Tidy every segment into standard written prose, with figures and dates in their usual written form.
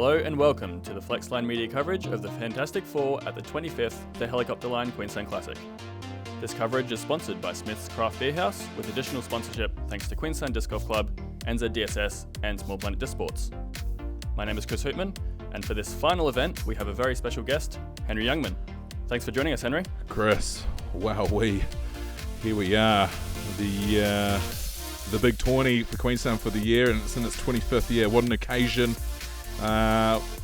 Hello and welcome to the Flexline media coverage of the Fantastic Four at the 25th The Helicopter Line Queenstown Classic. This coverage is sponsored by Smith's Craft Beer House, with additional sponsorship thanks to Queenstown Disc Golf Club, NZDSS and Small Planet Disc Sports. My name is Chris Hoopmann, and for this final event we have a very special guest, Henry Youngman. Thanks for joining us, Henry. Chris, wow, here we are, the big tourney for Queenstown for the year, and it's in its 25th year. What an occasion,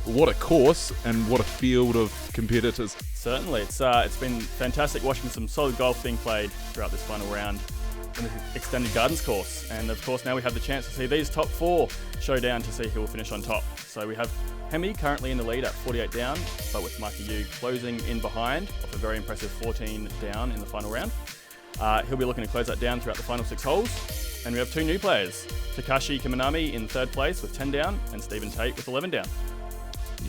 what a course, and what a field of competitors. Certainly, it's been fantastic watching some solid golf being played throughout this final round in the Extended Gardens course, and of course now we have the chance to see these top four showdown to see who will finish on top. So we have Hemi currently in the lead at 48 down, but with Mikey Yu closing in behind off a very impressive 14 down in the final round. He'll be looking to close that down throughout the final 6 holes. And we have 2 new players, Kiminami in 3rd place with 10 down and Tait with 11 down.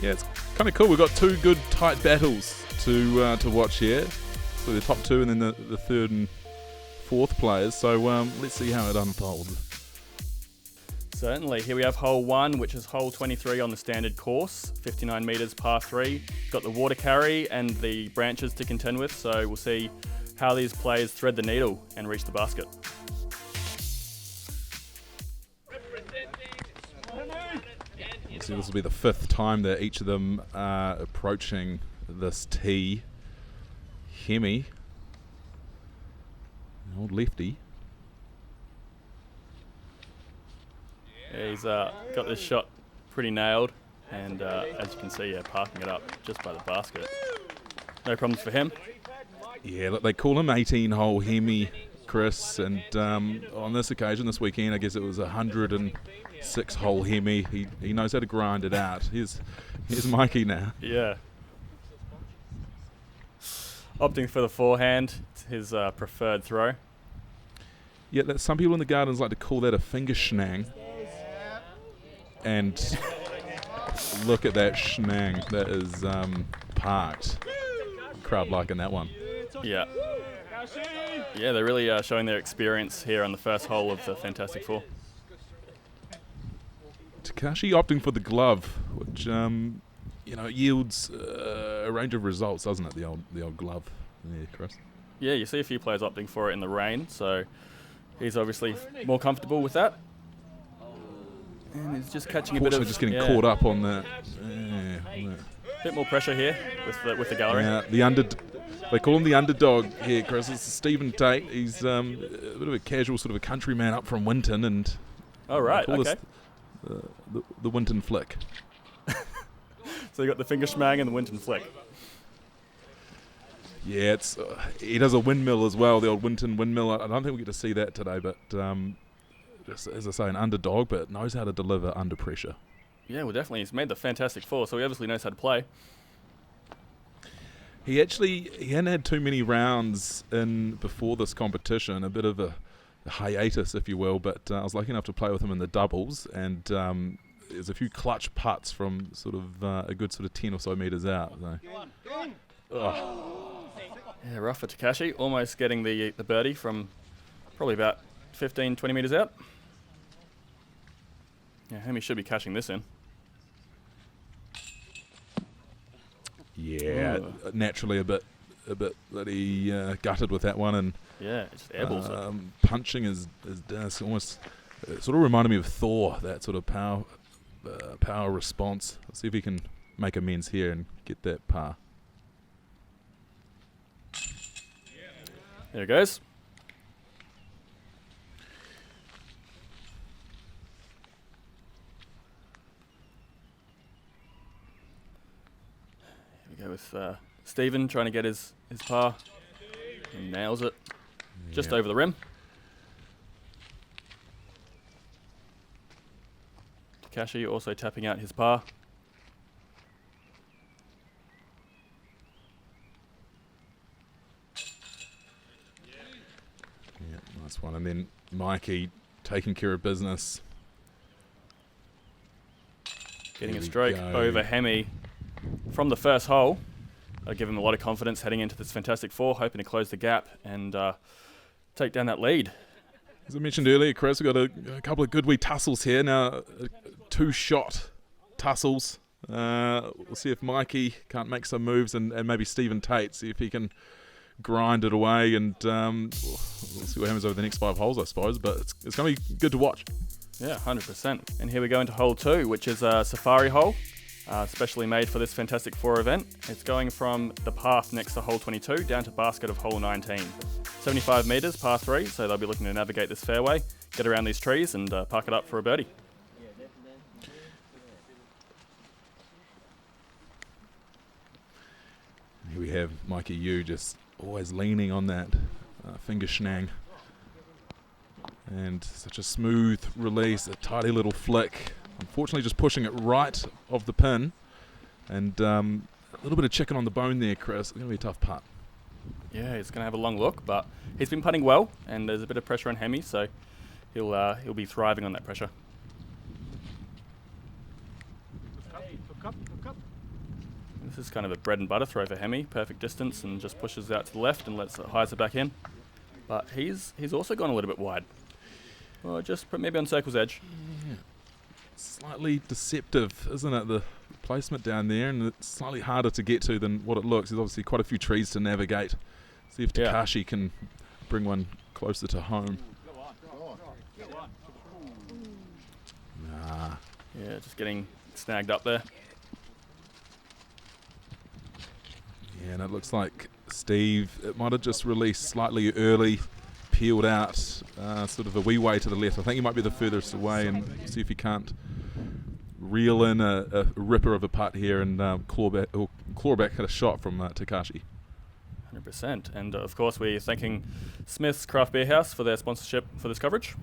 Yeah, it's kind of cool. We've got 2 good tight battles to watch here. So the top 2 and then the 3rd and 4th players. So let's see how it unfolds. Certainly. Here we have hole 1, which is hole 23 on the standard course, 59 metres par 3. Got the water carry and the branches to contend with, so we'll see how these players thread the needle and reach the basket. So this will be the 5th time that each of them are approaching this tee. Hemi, an old lefty. Yeah, he's got this shot pretty nailed, and as you can see, parking it up just by the basket. No problems for him. Yeah, look, they call him 18-hole Hemi, Chris, and on this occasion, this weekend, I guess it was 106-hole Hemi. He knows how to grind it out. Here's Mikey now. Yeah. Opting for the forehand, it's his preferred throw. Yeah, some people in the Gardens like to call that a finger schnang. And look at that schnang. That is parked. Crowd liking that one. Yeah. Yeah, they're really showing their experience here on the first hole of the Fantastic Four. Takashi opting for the glove, which yields a range of results, doesn't it? The old glove, yeah, Chris. Yeah, you see a few players opting for it in the rain, so he's obviously more comfortable with that. And he's just catching a bit of... just getting caught up on that. Bit more pressure here with the gallery. Yeah, they call him the underdog here, Chris. It's Stephen Tait. He's a bit of a casual sort of a countryman up from Winton, and oh right, okay. The Winton flick. So you got the finger schmang and the Winton flick. Yeah, he does a windmill as well, the old Winton windmill. I don't think we get to see that today, but just as I say, an underdog, but knows how to deliver under pressure. Yeah, well, definitely. He's made the Fantastic Four, so he obviously knows how to play. He hadn't had too many rounds in before this competition, a bit of a hiatus, if you will, but I was lucky enough to play with him in the doubles, and there's a few clutch putts from sort of a good sort of 10 or so metres out. So. Yeah, rough for Takashi, almost getting the birdie from probably about 15, 20 metres out. Yeah, Hemi should be catching this in. Yeah, naturally a bit bloody gutted with that one, and yeah, it just airballs it. Punching is almost sort of reminded me of Thor, that sort of power response. Let's see if he can make amends here and get that par. There it goes. Here we go with Stephen trying to get his par. He nails it. Just over the rim. Takashi also tapping out his par. Yeah, nice one. And then Mikey taking care of business. Getting a stroke over Hemi from the first hole. That'll give him a lot of confidence heading into this Fantastic Four, hoping to close the gap and take down that lead. As I mentioned earlier, Chris, we've got a couple of good wee tussles here. Now, 2-shot tussles We'll see if Mikey can't make some moves, and maybe Stephen Tait, see if he can grind it away, and we'll see what happens over the next 5 holes, I suppose. But it's going to be good to watch. Yeah, 100%. And here we go into hole 2, which is a safari hole, specially made for this Fantastic Four event. It's going from the path next to hole 22 down to basket of hole 19. 75 metres, par 3, so they'll be looking to navigate this fairway, get around these trees, and park it up for a birdie. Here we have Mikey Yu just always leaning on that finger schnang. And such a smooth release, a tidy little flick. Unfortunately just pushing it right of the pin. And a little bit of chicken on the bone there, Chris. It's going to be a tough putt. Yeah, he's going to have a long look, but he's been putting well, and there's a bit of pressure on Hemi, so he'll be thriving on that pressure. This is kind of a bread and butter throw for Hemi. Perfect distance, and just pushes out to the left and hides it back in. But he's also gone a little bit wide. Well, just maybe on circle's edge. Yeah. Slightly deceptive, isn't it? The placement down there, and it's slightly harder to get to than what it looks. There's obviously quite a few trees to navigate. See if Takashi can bring one closer to home. Nah. Yeah, just getting snagged up there. Yeah, and it looks like Steve, it might have just released slightly early, peeled out sort of a wee way to the left. I think he might be the furthest away, and see if he can't reel in a ripper of a putt here and claw back at a shot from Takashi. 100%. And of course, we're thanking Smith's Craft Beer House for their sponsorship for this coverage.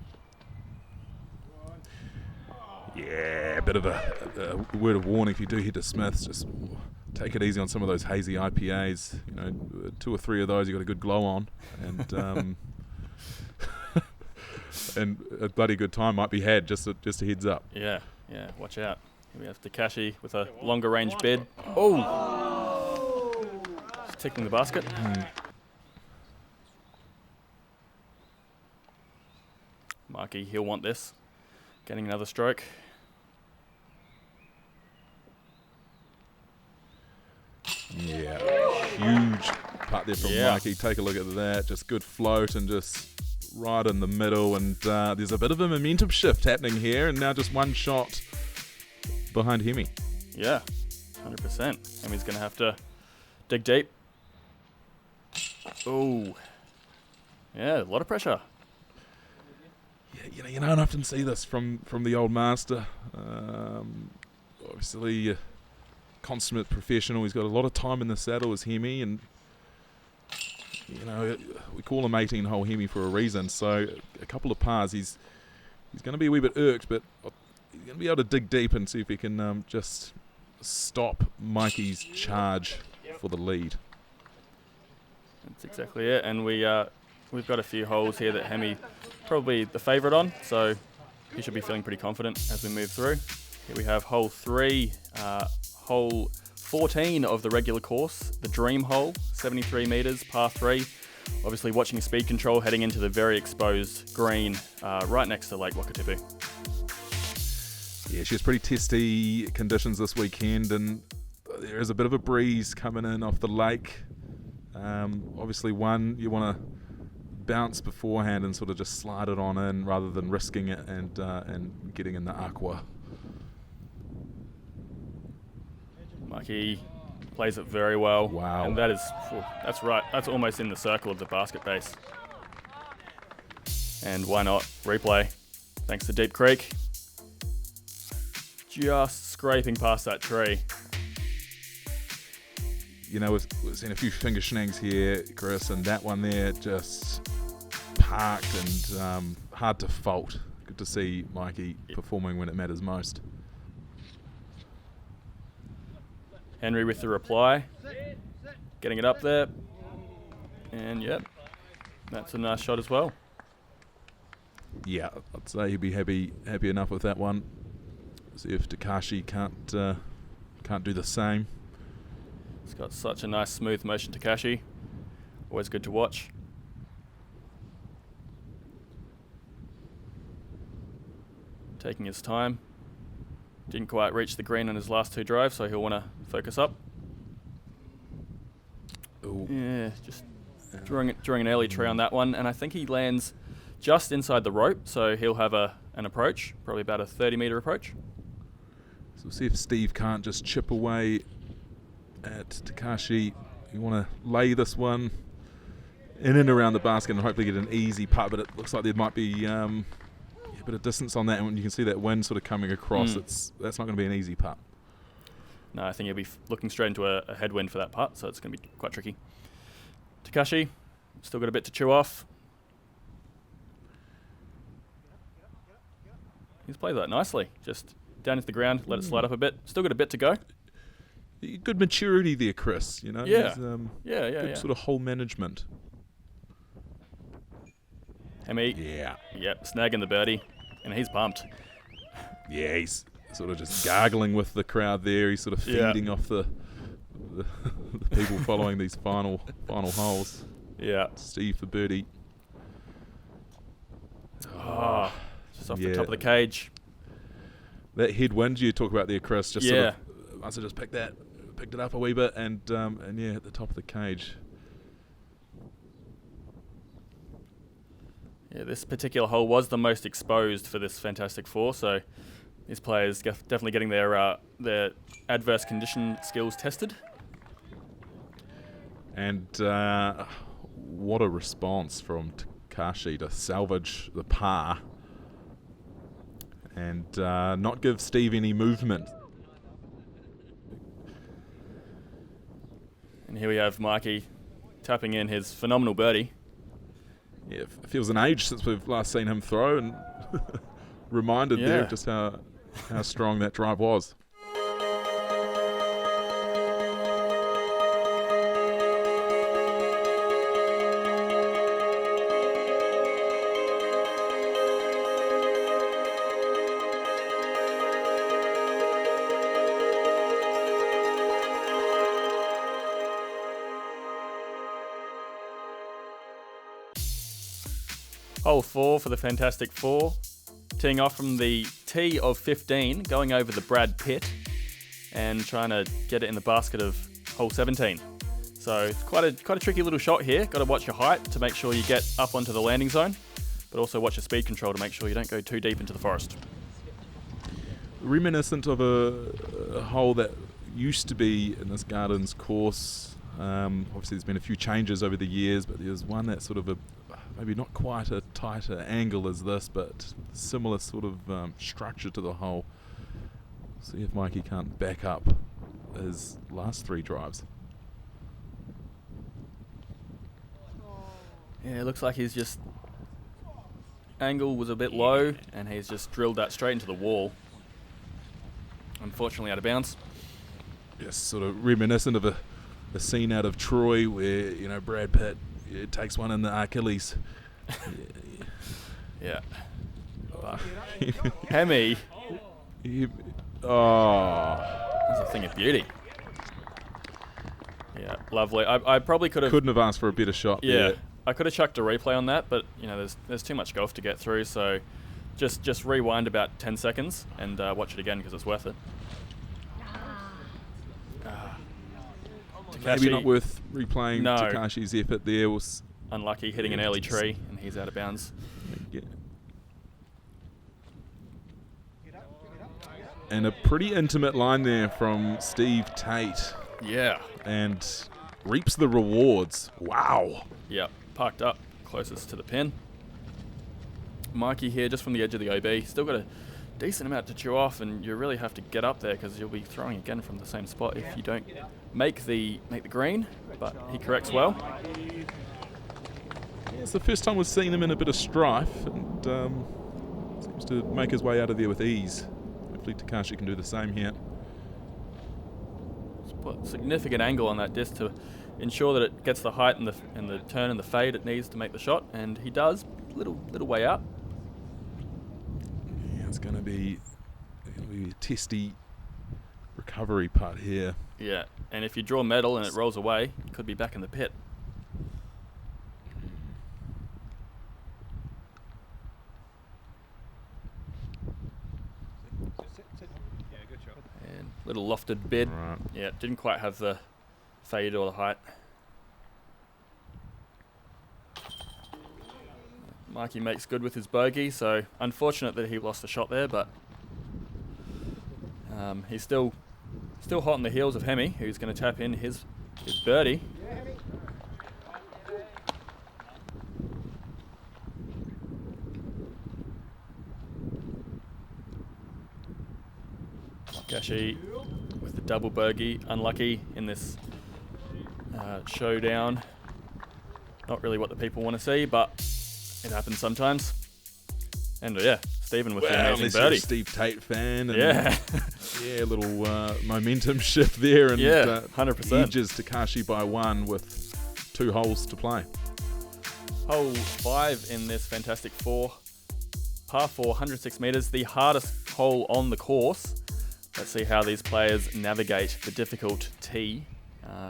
Yeah, a bit of a word of warning if you do head to Smith's, just take it easy on some of those hazy IPAs. 2 or 3 of those you got a good glow on, and and a bloody good time might be had. Just a heads up. Yeah, watch out. Here we have Takashi with a longer range bid. Oh, just ticking the basket. Mikey, he'll want this. Getting another stroke. Yeah, huge putt there from Mikey. Take a look at that. Just good float and just right in the middle. And there's a bit of a momentum shift happening here. And now just one shot behind Hemi. Yeah, 100%. Hemi's going to have to dig deep. Oh, yeah, a lot of pressure. Yeah, you don't often see this from the old master. Obviously, consummate professional. He's got a lot of time in the saddle as Hemi, and we call him 18-hole Hemi for a reason. So a couple of pars, he's going to be a wee bit irked, but he's going to be able to dig deep and see if he can just stop Mikey's charge for the lead. That's exactly it, and we've got a few holes here that Hemi probably the favourite on, so he should be feeling pretty confident as we move through. Here we have hole 3, hole 14 of the regular course, the dream hole, 73 metres, par 3. Obviously watching speed control heading into the very exposed green right next to Lake Wakatipu. Yeah, she has pretty testy conditions this weekend, and there is a bit of a breeze coming in off the lake. Obviously, you want to bounce beforehand and sort of just slide it on in rather than risking it and getting in the aqua. Mikey plays it very well. Wow. And that's right. That's almost in the circle of the basket base. And why not replay? Thanks to Deep Creek. Just scraping past that tree. We've seen a few finger shenangs here, Chris, and that one there just parked and hard to fault. Good to see Mikey performing when it matters most. Henry with the reply. Getting it up there. And yep, that's a nice shot as well. Yeah, I'd say he'd be happy enough with that one. See if Takashi can't do the same. It's got such a nice smooth motion, Takashi. Always good to watch. Taking his time. Didn't quite reach the green on his last 2 drives, so he'll want to focus up. Ooh. Yeah, just drawing an early tree on that one, and I think he lands just inside the rope, so he'll have an approach, probably about a 30-meter approach. So we'll see if Steve can't just chip away at Takashi. You want to lay this one in and around the basket and hopefully get an easy putt, but it looks like there might be a bit of distance on that, and when you can see that wind sort of coming across, that's not going to be an easy putt. No, I think he'll be looking straight into a headwind for that putt, so it's going to be quite tricky. Takashi, still got a bit to chew off. He's played that nicely. Just down into the ground, let it slide up a bit. Still got a bit to go. Good maturity there, Chris. You know, Yeah. Good sort of hole management. Hemi. Yeah. Yep, snagging the birdie, and he's pumped. Yeah, he's sort of just gargling with the crowd there. He's sort of feeding off the people following these final holes. Yeah. Steve for birdie. Oh, just off the top of the cage. That headwind you talk about there, Chris, just sort of must have just picked it up a wee bit, and yeah, at the top of the cage. Yeah, this particular hole was the most exposed for this Fantastic Four, so these players definitely getting their adverse condition skills tested. And what a response from Takashi to salvage the par and not give Steve any movement. And here we have Mikey tapping in his phenomenal birdie. Yeah, it feels an age since we've last seen him throw, and reminded there of just how strong that drive was. Hole 4 for the Fantastic Four. Teeing off from the tee of 15, going over the Brad Pitt and trying to get it in the basket of hole 17. So it's quite a tricky little shot here. Got to watch your height to make sure you get up onto the landing zone, but also watch your speed control to make sure you don't go too deep into the forest. Reminiscent of a hole that used to be in this Gardens course. Obviously there's been a few changes over the years, but there's one that's sort of maybe not quite a tighter angle as this, but similar sort of structure to the hole. See if Mikey can't back up his last 3 drives. Yeah, it looks like he's just... Angle was a bit low, and he's just drilled that straight into the wall. Unfortunately out of bounds. Yes, sort of reminiscent of a scene out of Troy where, you know, Brad Pitt takes one in the Achilles. Yeah. Hemi. That's a thing of beauty. Yeah, lovely. I probably couldn't have asked for a better shot. Yeah, I could have chucked a replay on that, but you know, there's too much golf to get through. So just rewind about 10 seconds and watch it again because it's worth it. Maybe not worth replaying Takashi's effort there. Was unlucky, hitting an early tree, and he's out of bounds. Yeah. And a pretty intimate line there from Steve Tait. Yeah. And reaps the rewards. Wow. Yeah, parked up closest to the pin. Mikey here, just from the edge of the OB. Still got a decent amount to chew off, and you really have to get up there because you'll be throwing again from the same spot if you don't make the green, but he corrects well. Yeah, it's the first time we've seen him in a bit of strife, and seems to make his way out of there with ease. Hopefully Takashi can do the same here. Put significant angle on that disc to ensure that it gets the height and the turn and the fade it needs to make the shot, and he does. Little way out. Yeah, it's going to be a testy recovery putt here. Yeah, and if you draw metal and it rolls away, you could be back in the pit. Little lofted bid. Right. Yeah, didn't quite have the fade or the height. Mikey makes good with his bogey, so unfortunate that he lost the shot there, but he's still hot on the heels of Hemi, who's going to tap in his birdie. Gashi with the double bogey, unlucky in this showdown. Not really what the people want to see, but it happens sometimes. And yeah, Stephen with the amazing birdie. Steve Tait fan. And Yeah. yeah, a little momentum shift there. And yeah, 100%. Edges Takashi by 1 with 2 holes to play. Hole 5 in this fantastic par 4, 106 metres, the hardest hole on the course. Let's see how these players navigate the difficult tee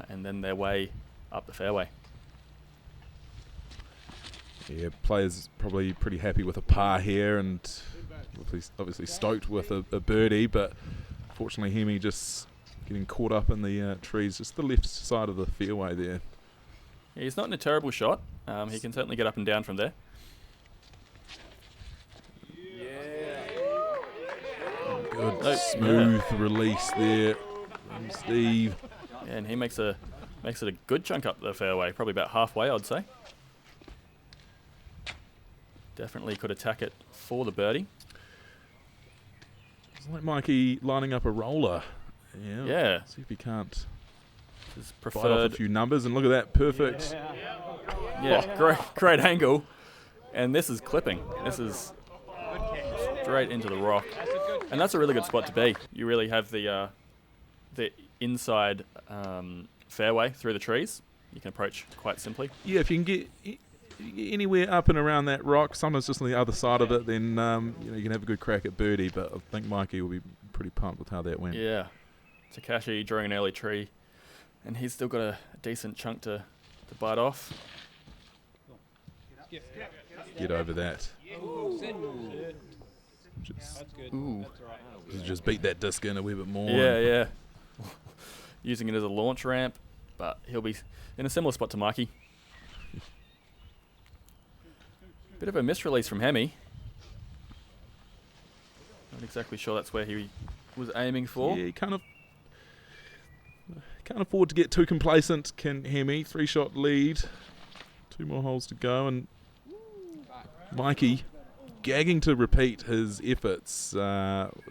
and then their way up the fairway. Yeah, players probably pretty happy with a par here and obviously stoked with a birdie, but fortunately Hemi just getting caught up in the trees, just the left side of the fairway there. Yeah, he's not in a terrible shot. He can certainly get up and down from there. Good smooth release there from Steve. Yeah, and he makes it a good chunk up the fairway, probably about halfway, I'd say. Definitely could attack it for the birdie. It's like Mikey lining up a roller. Yeah. See if he can't His bite off preferred. a few numbers, and look at that, perfect. Yeah, great angle. And this is clipping. This is straight into the rock. And that's a really good spot to be. You really have the inside fairway through the trees. You can approach quite simply. Yeah, if you can get anywhere up and around that rock, sometimes just on the other side of it, then you can have a good crack at birdie. But I think Mikey will be pretty pumped with how that went. Yeah, Takashi drawing an early tree, and he's still got a decent chunk to bite off. Get over that. Just beat that disc in a wee bit more. Yeah. Using it as a launch ramp, but he'll be in a similar spot to Mikey. Bit of a misrelease from Hemi. Not exactly sure that's where he was aiming for. Yeah, he can't afford to get too complacent, can Hemi. 3-shot lead. 2 more holes to go, and Mikey gagging to repeat his efforts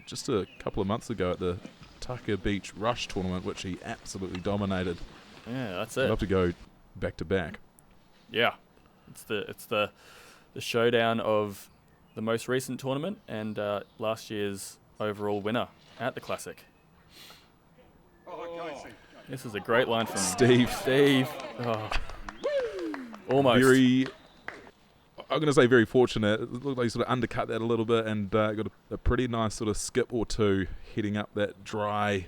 just a couple of months ago at the Tucker Beach Rush tournament, which he absolutely dominated. Yeah, that's I'd it. love to go back to back. Yeah, it's the showdown of the most recent tournament and last year's overall winner at the Classic. This is a great line from Steve. Oh, almost. I'm going to say very fortunate. It looked like he sort of undercut that a little bit and got a pretty nice sort of skip or two heading up that dry,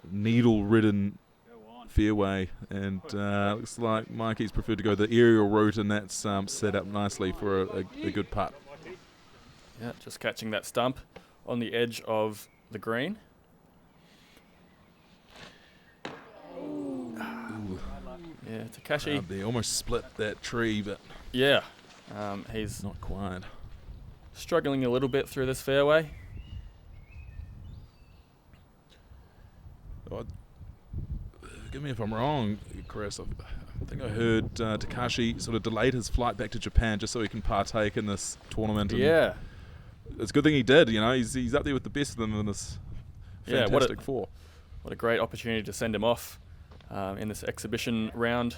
needle-ridden fairway. And looks like Mikey's preferred to go the aerial route, and that's set up nicely for a good putt. Yeah, just catching that stump on the edge of the green. Yeah, Takashi. They almost split that tree, but Yeah, he's not quite. struggling a little bit through this fairway. Forgive me if I'm wrong, Chris. I think I heard Takashi sort of delayed his flight back to Japan just so he can partake in this tournament. And Yeah, it's a good thing he did. He's up there with the best of them in this fantastic four. what a great opportunity to send him off in this exhibition round.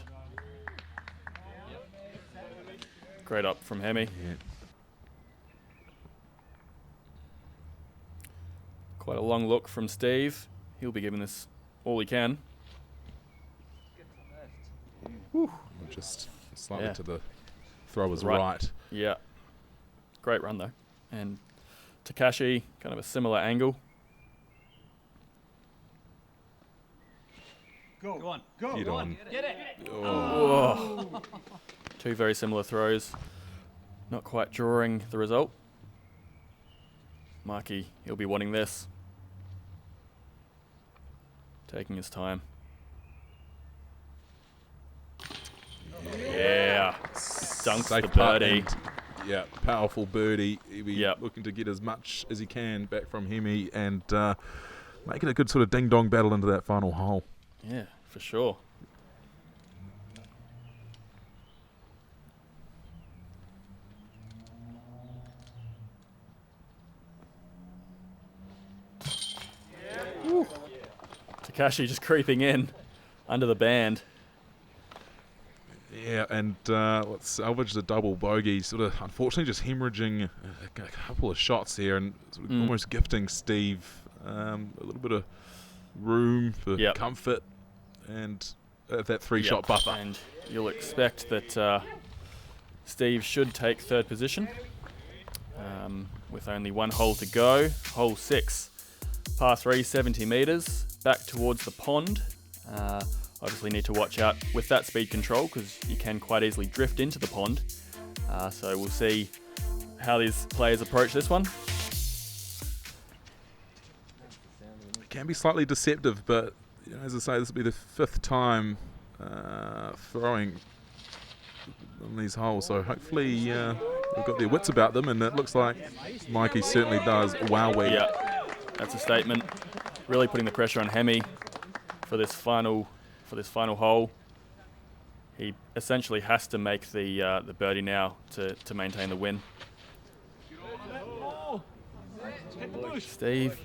Great up from Hemi. Yeah. Quite a long look from Steve. He'll be giving this all he can. Just slightly Yeah. to the thrower's Right. right. Yeah. Great run though. And Takashi, kind of a similar angle. Go on. Get on. Get it. Whoa. Two very similar throws. Not quite drawing the result. Mikey, he'll be wanting this. taking his time. Yeah, dunks Safe the putt birdie. and, yeah, powerful birdie. He'll be Yep. looking to get as much as he can back from Hemi and make it a good sort of ding-dong battle into that final hole. Yeah, for sure. Woo. Takashi just creeping in under the band. Yeah, and let's salvage the double bogey. Sort of, unfortunately, just hemorrhaging a couple of shots here and sort of almost gifting Steve a little bit of room for comfort and that three-shot buffer. And you'll expect that Steve should take third position with only one hole to go. Hole 6, par 3, 70 metres, back towards the pond. Obviously need to watch out with that speed control because you can quite easily drift into the pond. So we'll see how these players approach this one. It can be slightly deceptive, but you know, as I say, this will be the 5th time throwing on these holes. So hopefully they've got their wits about them, and it looks like Mikey certainly does. Wowee. Yeah, that's a statement. Really putting the pressure on Hemi for this final hole. He essentially has to make the birdie now to maintain the win. Steve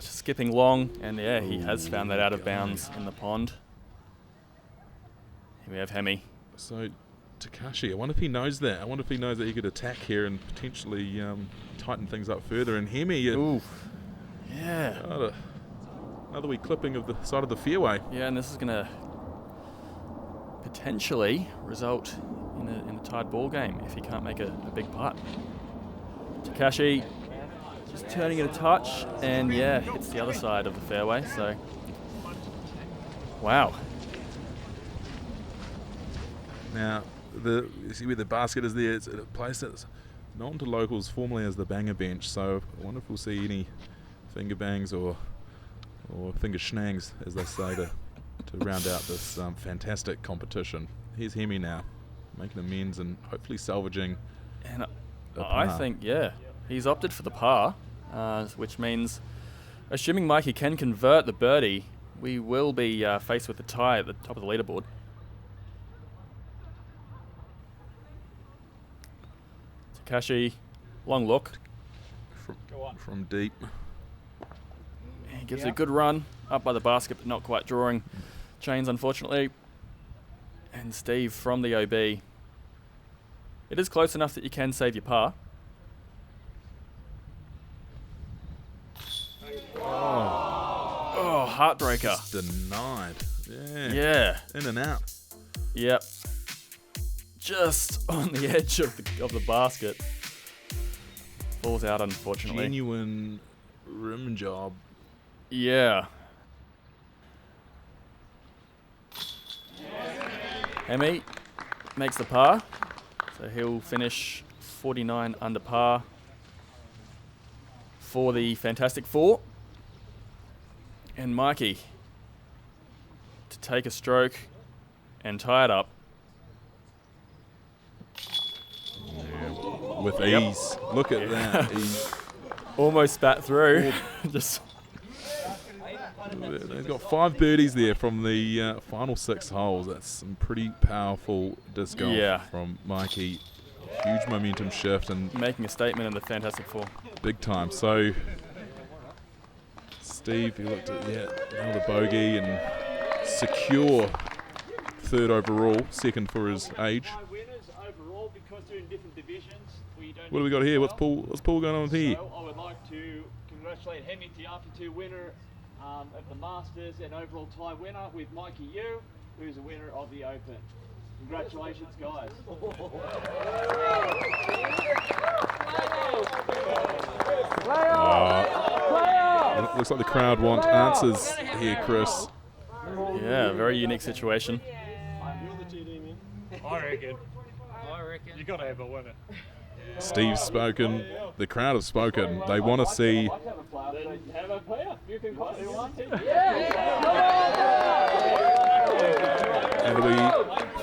just skipping long, and yeah, he has found that out of bounds in the pond. Here we have Hemi. So Takashi, I wonder if he knows that. I wonder if he knows that he could attack here and potentially tighten things up further. And Hemi, ooh, yeah, another wee clipping of the side of the fairway. Yeah, and this is going to potentially result in a tied ball game if he can't make a big putt. Takashi just turning it a touch, and yeah, hits the other side of the fairway. So, wow. Now, you see where the basket is there. It's a place that's known to locals formerly as the banger bench. So I wonder if we'll see any finger bangs or finger schnangs, as they say, to round out this fantastic competition. Here's Hemi now, making amends and hopefully salvaging. And I think, yeah, he's opted for the par, which means, assuming Mikey can convert the birdie, we will be faced with a tie at the top of the leaderboard. Takashi, long look. From deep. He gives it a good run, up by the basket, but not quite drawing chains, unfortunately. And Steve from the OB. It is close enough that you can save your par. Oh, heartbreaker. Just denied. Yeah. Yeah. In and out. Yep. Just on the edge of the basket. Falls out, unfortunately. Genuine rim job. Yeah. Hemi makes the par, so he'll finish 49 under par for the Fantastic Four. And Mikey to take a stroke and tie it up. Yeah, with ease. Look at that. Ease. Almost spat through. Just. They've got 5 birdies there from the final 6 holes. That's some pretty powerful disc golf from Mikey. Huge momentum shift and making a statement in the Fantastic Four. Big time. So Steve, he looked at another bogey and secure 3rd overall, 2nd for his age. What do we got here? What's Paul going on with here? So I would like to congratulate Hemi, the after 2 winner of the Masters and overall tie winner with Mikey Yu, who's a winner of the Open. Congratulations, guys. Looks like the crowd want answers here, Chris. Yeah, very unique situation. I reckon. You got to have a winner. Steve's spoken. The crowd have spoken. They want to see. Have a player. You can play.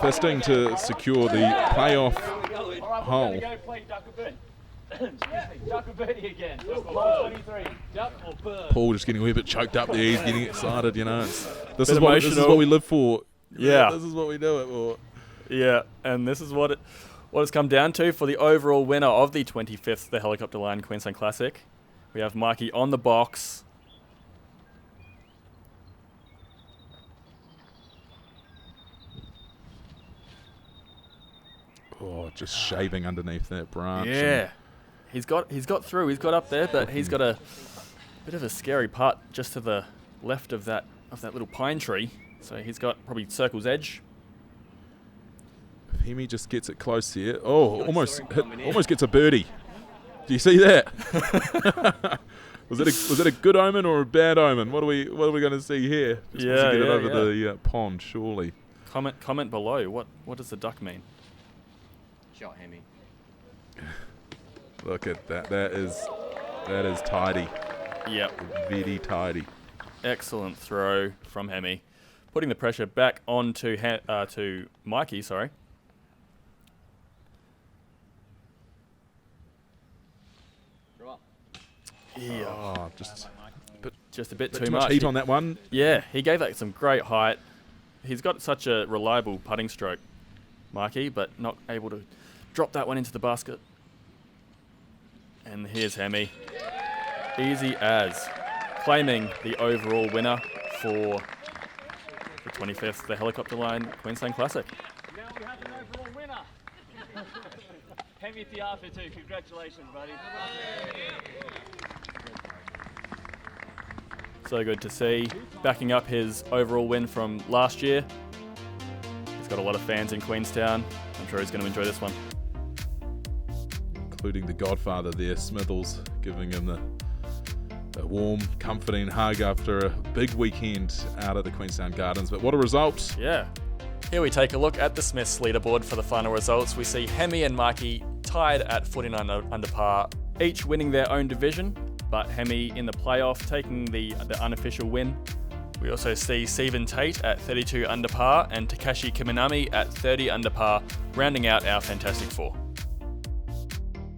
fisting to secure the playoff hole. We're going to go play Duck or Bird. Excuse me, Duck or Birdie again. Hole 23. Duck or Bird. Paul just getting a wee bit choked up there. He's getting excited, you know. This is emotional. what we live for. Yeah. This is what we do it for. Yeah, and this is what it's come down to for the overall winner of the 25th The Helicopter Line Queensland Classic. We have Mikey on the box. Oh, just shaving underneath that branch. Yeah. He's got through. He's got up there, but he's got a bit of a scary putt just to the left of that little pine tree. So he's got probably circle's edge. Hemi just gets it close here. Oh, almost gets a birdie. Do you see that? was it a good omen or a bad omen? What are we going to see here? Just wants to get it over the pond, surely. Comment below. What does the duck mean? Shot Hemi. Look at that. That is tidy. Yep. Very tidy. Excellent throw from Hemi, putting the pressure back on to Mikey. Sorry. Yeah. Oh, Just a bit too too much much heat on that one. Yeah, he gave that some great height. He's got such a reliable putting stroke, Mikey, but not able to drop that one into the basket. And here's Hemi. Easy as. Claiming the overall winner for the 25th The Helicopter Line Queensland Classic. Now we have an overall winner. Hemi Awhitu, congratulations, buddy. So good to see. Backing up his overall win from last year. He's got a lot of fans in Queenstown. I'm sure he's going to enjoy this one. Including the godfather there, Smithles, giving him a warm, comforting hug after a big weekend out at the Queenstown Gardens. But what a result. Yeah. Here we take a look at the Smiths leaderboard for the final results. We see Hemi and Mikey tied at 49 under par, each winning their own division, but Hemi in the playoff taking the unofficial win. We also see Stephen Tait at 32 under par and Takashi Kiminami at 30 under par, rounding out our Fantastic Four.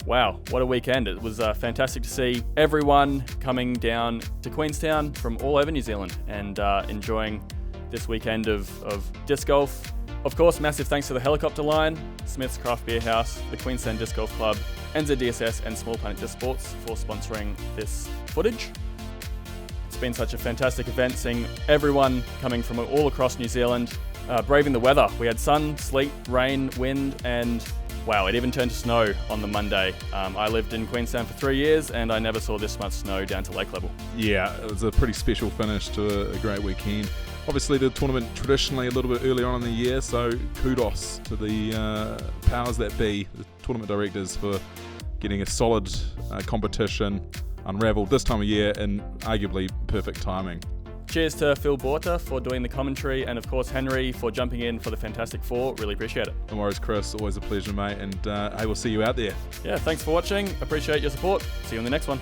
Wow, what a weekend. It was fantastic to see everyone coming down to Queenstown from all over New Zealand and enjoying this weekend of disc golf. Of course, massive thanks to the Helicopter Line, Smith's Craft Beer House, the Queenstown Disc Golf Club, NZDSS and Small Planet Disc Sports for sponsoring this footage. It's been such a fantastic event, seeing everyone coming from all across New Zealand, braving the weather. We had sun, sleet, rain, wind, and wow, it even turned to snow on the Monday. I lived in Queenstown for 3 years and I never saw this much snow down to lake level. Yeah, it was a pretty special finish to a great weekend. Obviously the tournament traditionally a little bit earlier on in the year, so kudos to the powers that be, the tournament directors, for getting a solid competition unravelled this time of year in arguably perfect timing. Cheers to Phil Borta for doing the commentary, and of course Henry for jumping in for the Fantastic Four. Really appreciate it. No worries, Chris. Always a pleasure, mate. And I will see you out there. Yeah, thanks for watching. Appreciate your support. See you on the next one.